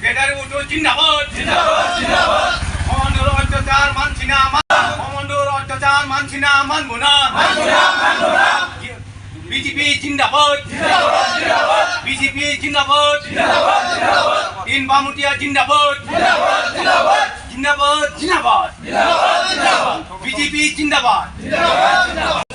বেটারে উঠো জিন্দাবাদ জিন্দাবাদ জিন্দাবাদ কমান্ডোর অত্যাচার মানছি না কমান্ডোর অত্যাচার মানছি না মানবো না বিজেপি জিন্দাবাদ জিন্দাবাদ জিন্দাবাদ বিজেপি জিন্দাবাদ জিন্দাবাদ জিন্দাবাদ তিন বামুটিয়া জিন্দাবাদ জিন্দাবাদ জিন্দাবাদ জিন্দাবাদ জিন্দাবাদ জিন্দাবাদ জিন্দাবাদ বিজেপি জিন্দাবাদ জিন্দাবাদ জিন্দাবাদ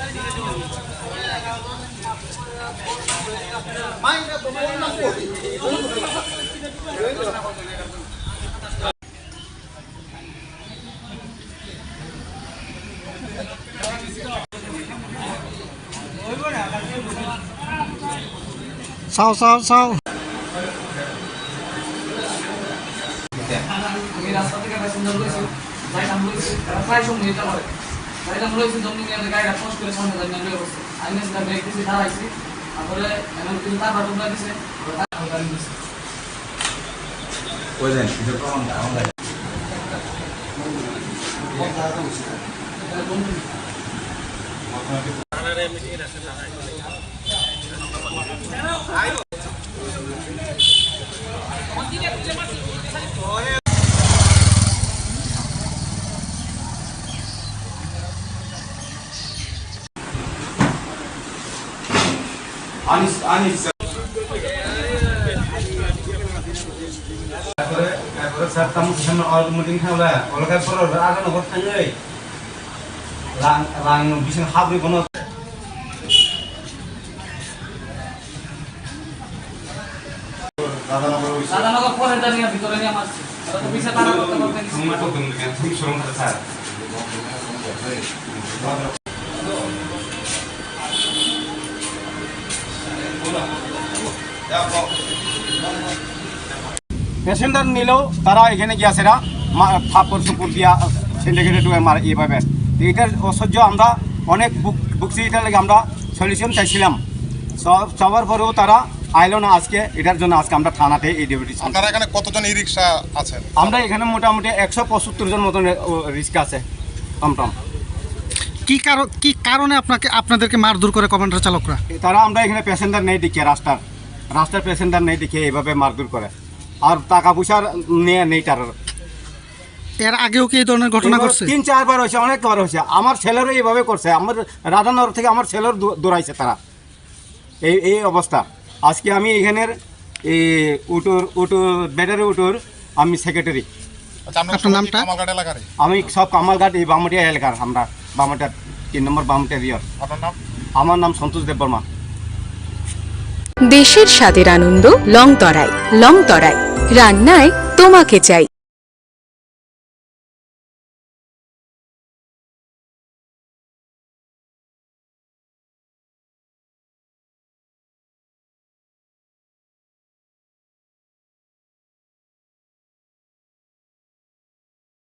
Sao আমি রাস্তা থেকে প্যাসেঞ্জার বলেছি যাইলাম বলেছি তারা প্রায় সময় এটা করে যাইলাম বলেছি জমি নিয়ে গাড়িটা ফোঁস করে সামনে যাই নিয়ে বসছে আমি সেটা ব্রেক দিয়েছি দাঁড়াইছি তারপরে এমন কিন্তু তারপর ঢুকলা দিছে Anis. Kalau saat kamu sama orang mending kau lah, kalau kau perlu ada nomor tanya, lang bisa habis kono. দাদা নগর পরে দাঁড়িয়ে ভিতরে নিয়ে আমার তো পিছে পার করতে করতে Semua tu dengan suruh besar. Passenger নিলেও তারা এখানে গিয়েছেরা থাপ্পড় সুপুর দিয়া সিন্ডিকেটে ঢুকে মার এইভাবে এটার অসহ্য আমরা অনেক বুকছি এটার লাগে আমরা সলিউশন চাইছিলাম সবার পরেও তারা আইলো না আজকে এটার জন্য আজকে আমরা থানাতে এই ডিউটি। আপনারা এখানে কতজন ই রিক্সা আছেন? আমরা এখানে মোটামুটি 175 জন মতন রিক্সা আছে টমটম। কি কারণে আপনাদেরকে মারধর করে কমান্ডার চালকরা? তারা আমরা এখানে প্যাসেঞ্জার নেই দেখিয়ে রাস্তার প্যাসেঞ্জার নেই দেখিয়ে এইভাবে মারধর করে আর টাকা পয়সা নিয়ে নেই তার। এর আগেও কি এই ধরনের ঘটনা ঘটছে? 3-4 বার হয়েছে, অনেকবার হয়েছে। আমার ছেলেরও এইভাবে করছে, আমার রাধানগর থেকে আমার ছেলের দৌড়াইছে তারা। এই অবস্থা। আজকে আমি এখানের এই ব্যাটারি উটোর আমি সেক্রেটারি। আপনার নামটা? আমি সব কামালঘাট এই বামুটিয়া এলাকার, আমরা বামুটিয়া 3 নম্বর বামুটিয়া রিয়র। আমার নাম সন্তোষ দেববর্মা। দেশের স্বাদের আনন্দ লংতরাই রান্নায় তোমাকে চাই।